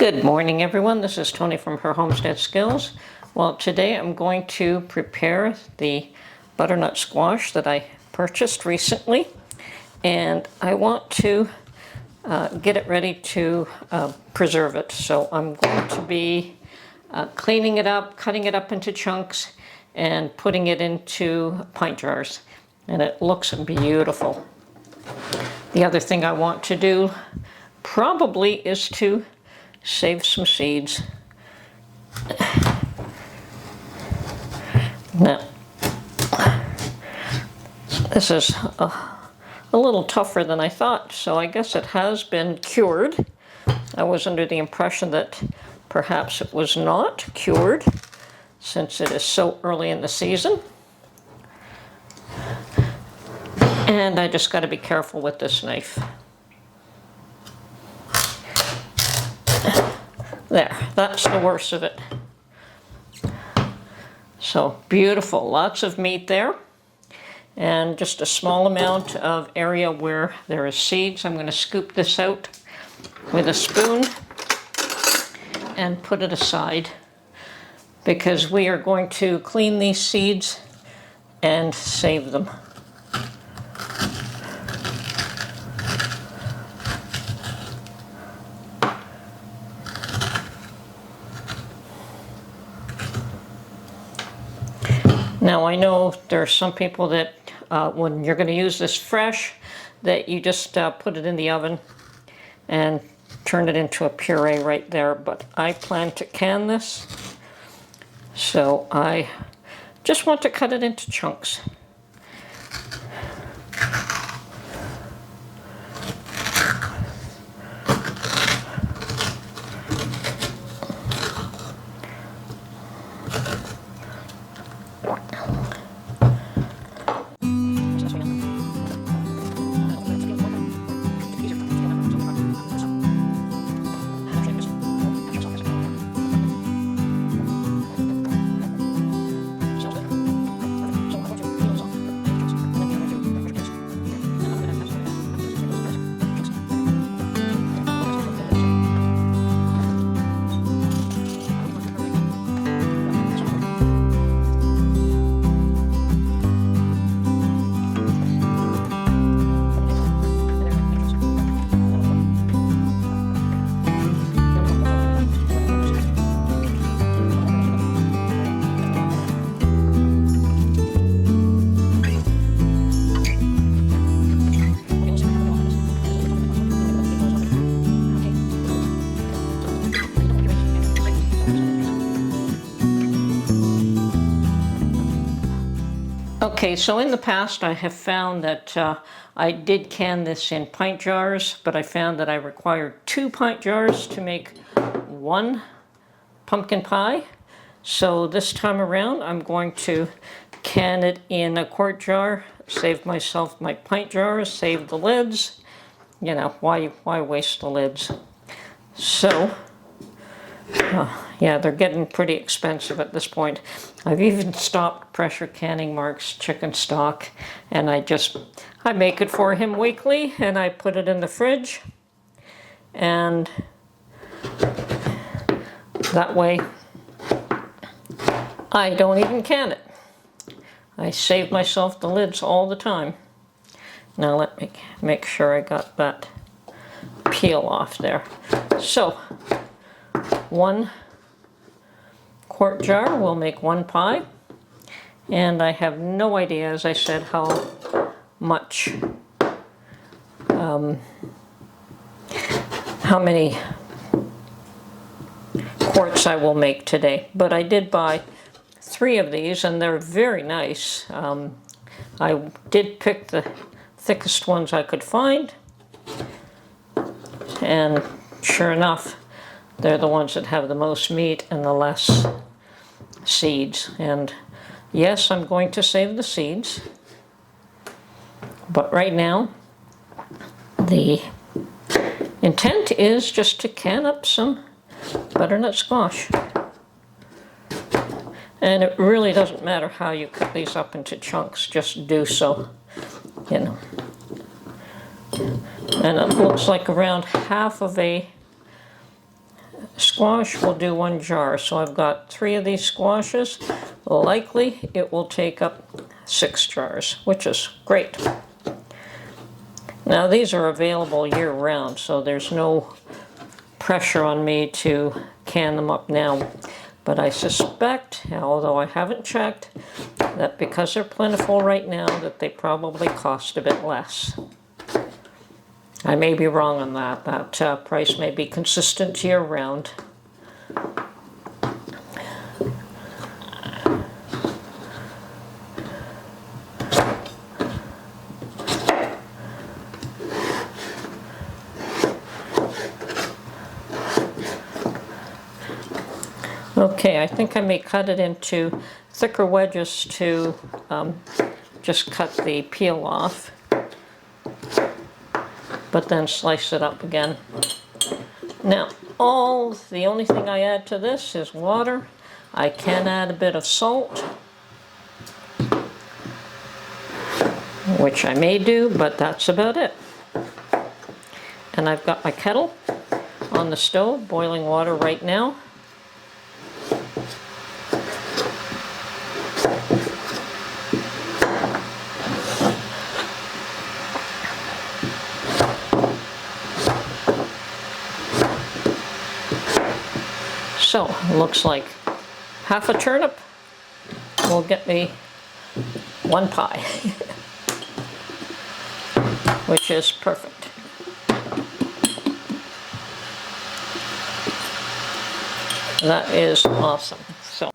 Good morning, everyone. This is Tony from Her Homestead Skills. Well, today I'm going to prepare the butternut squash that I purchased recently, and I want to get it ready to preserve it. So I'm going to be cleaning it up, cutting it up into chunks, and putting it into pint jars. And it looks beautiful. The other thing I want to do probably is to save some seeds. Now, this is a little tougher than I thought, so I guess it has been cured. I was under the impression that perhaps it was not cured since it is so early in the season. And I just got to be careful with this knife. There, that's the worst of it. So beautiful, lots of meat there, and just a small amount of area where there is seeds. I'm going to scoop this out with a spoon and put it aside because we are going to clean these seeds and save them. Now I know there are some people that when you're going to use this fresh, that you just put it in the oven and turn it into a puree right there, but I plan to can this, so I just want to cut it into chunks. Okay, so in the past I have found that I did can this in pint jars, but I found that I required 2 pint jars to make 1 pumpkin pie. So this time around I'm going to can it in a quart jar, save myself my pint jars, save the lids. You know, why waste the lids? So yeah, they're getting pretty expensive at this point. I've even stopped pressure canning Mark's chicken stock, and I make it for him weekly, and I put it in the fridge, and that way I don't even can it. I save myself the lids all the time. Now let me make sure I got that peel off there. So 1 quart jar will make 1 pie, and I have no idea, as I said, how much, how many quarts I will make today, but I did buy 3 of these, and they're very nice. I did pick the thickest ones I could find, and sure enough, they're the ones that have the most meat and the less seeds. And yes, I'm going to save the seeds, but right now the intent is just to can up some butternut squash. And it really doesn't matter how you cut these up into chunks, just do so, you know. And it looks like around half of a squash will do 1 jar. So I've got 3 of these squashes. Likely it will take up 6 jars, which is great. Now these are available year-round, so there's no pressure on me to can them up now. But I suspect, although I haven't checked, that because they're plentiful right now, that they probably cost a bit less. I may be wrong on that. That price may be consistent year-round. Okay, I think I may cut it into thicker wedges to just cut the peel off, but then slice it up again. Now, the only thing I add to this is water. I can add a bit of salt, which I may do, but that's about it. And I've got my kettle on the stove, boiling water right now. So, looks like half a turnip will get me 1 pie, which is perfect. That is awesome. So,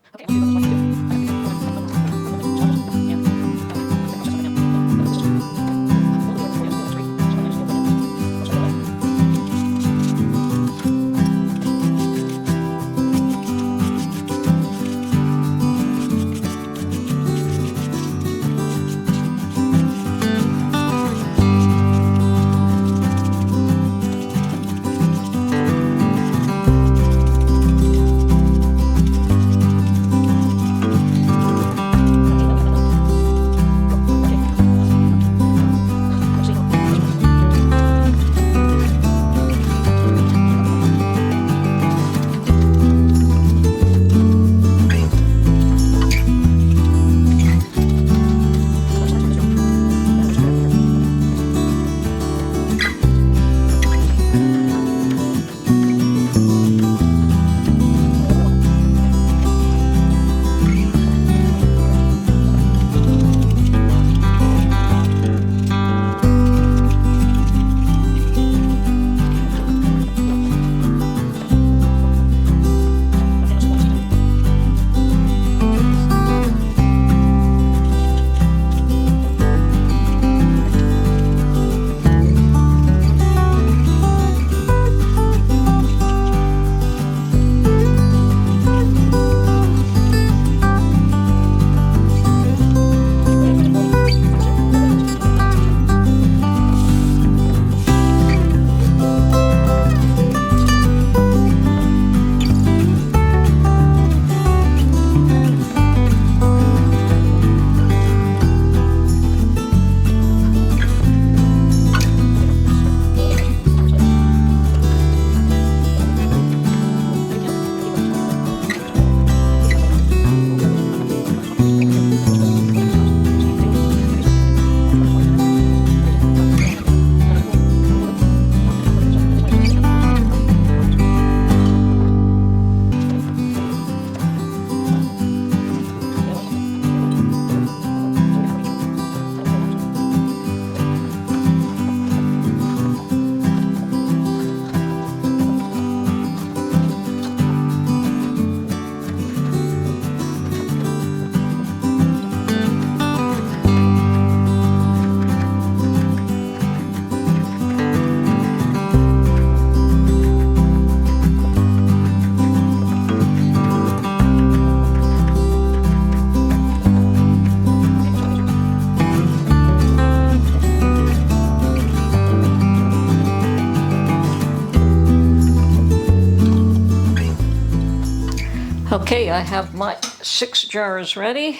okay, I have my 6 jars ready,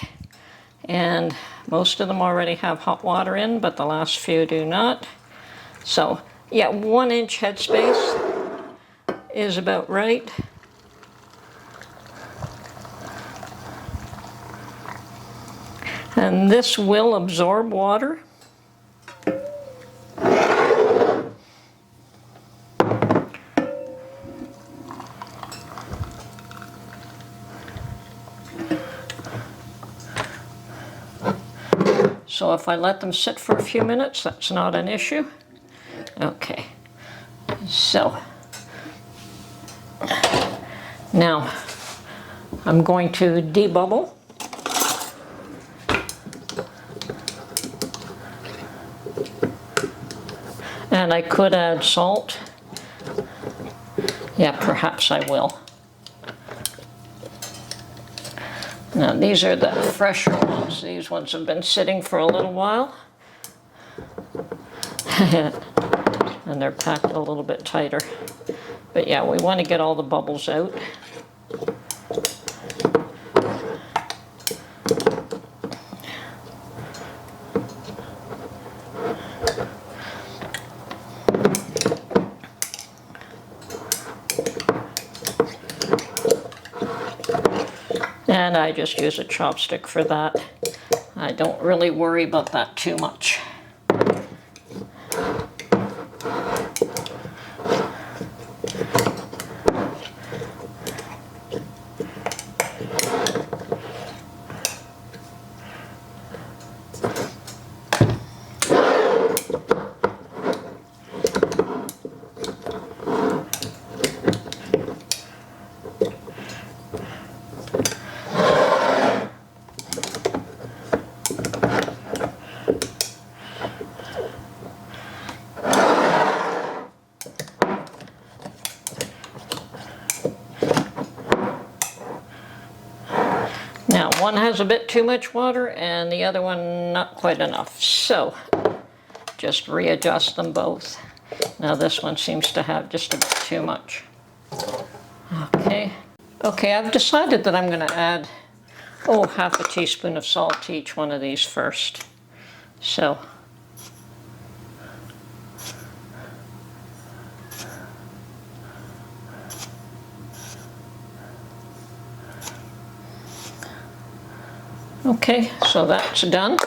and most of them already have hot water in, but the last few do not. So, yeah, 1 inch headspace is about right. And this will absorb water. So if I let them sit for a few minutes, that's not an issue. Okay, so now I'm going to debubble. And I could add salt. Yeah, perhaps I will. Now these are the fresher ones. These ones have been sitting for a little while. And they're packed a little bit tighter. But yeah, we want to get all the bubbles out. And I just use a chopstick for that. I don't really worry about that too much. Now, one has a bit too much water and the other one not quite enough. So, just readjust them both. Now this one seems to have just a bit too much. Okay. Okay, I've decided that I'm going to add, half a teaspoon of salt to each one of these first. So, okay, so that's done.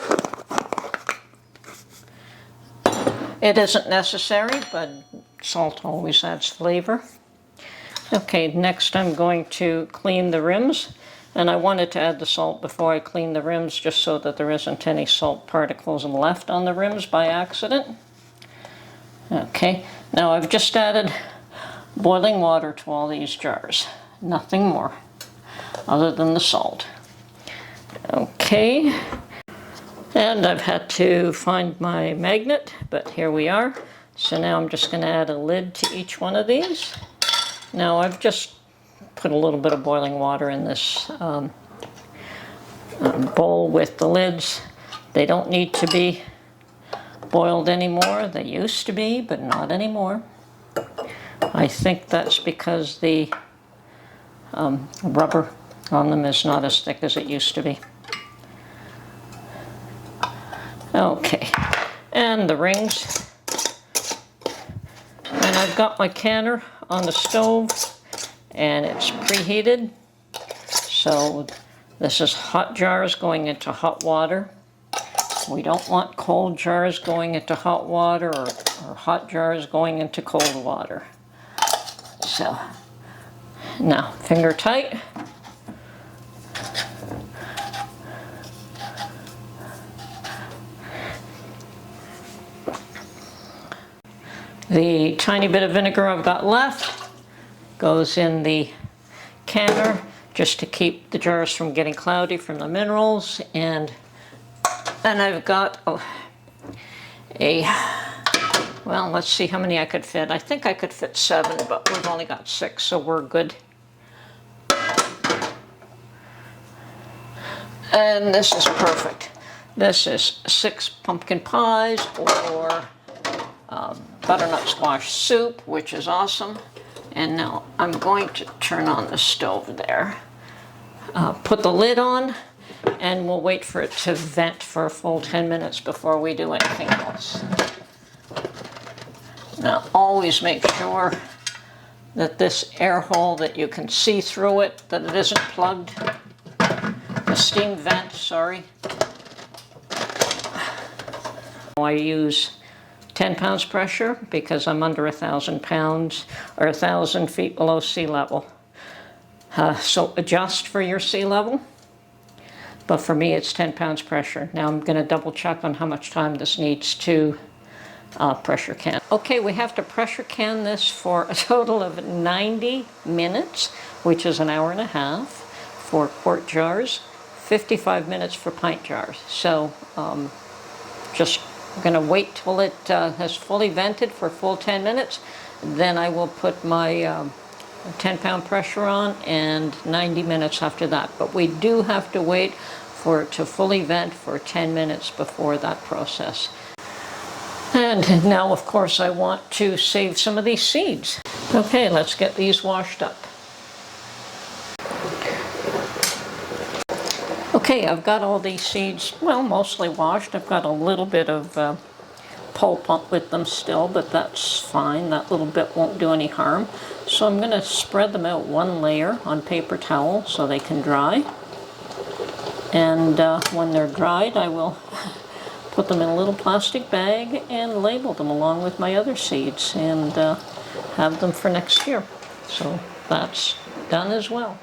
It isn't necessary, but salt always adds flavor. Okay, next I'm going to clean the rims. And I wanted to add the salt before I clean the rims just so that there isn't any salt particles left on the rims by accident. Okay, now I've just added boiling water to all these jars. Nothing more other than the salt. Okay, and I've had to find my magnet, but here we are. So now I'm just going to add a lid to each one of these. Now I've just put a little bit of boiling water in this bowl with the lids. They don't need to be boiled anymore. They used to be, but not anymore. I think that's because the rubber on them is not as thick as it used to be. Okay, and the rings. And I've got my canner on the stove and it's preheated. So this is hot jars going into hot water. We don't want cold jars going into hot water or hot jars going into cold water. So now finger tight. The tiny bit of vinegar I've got left goes in the canner just to keep the jars from getting cloudy from the minerals. And then I've got well, let's see how many I could fit. I think I could fit 7, but we've only got 6, so we're good. And this is perfect. This is 6 pumpkin pies or butternut squash soup, which is awesome. And now I'm going to turn on the stove there. Put the lid on, and we'll wait for it to vent for a full 10 minutes before we do anything else. Now always make sure that this air hole, that you can see through it, that it isn't plugged. The steam vent, sorry. I use 10 pounds pressure because I'm under 1,000 pounds or 1,000 feet below sea level. So adjust for your sea level. But for me, it's 10 pounds pressure. Now I'm going to double check on how much time this needs to pressure can. Okay, we have to pressure can this for a total of 90 minutes, which is an hour and a half for quart jars, 55 minutes for pint jars. So just going to wait till it has fully vented for a full 10 minutes. Then I will put my 10-pound pressure on and 90 minutes after that. But we do have to wait for it to fully vent for 10 minutes before that process. And now, of course, I want to save some of these seeds. Okay, let's get these washed up. Okay, I've got all these seeds, well, mostly washed. I've got a little bit of pulp up with them still, but that's fine. That little bit won't do any harm. So I'm going to spread them out one layer on paper towel so they can dry. And when they're dried, I will put them in a little plastic bag and label them along with my other seeds and have them for next year. So that's done as well.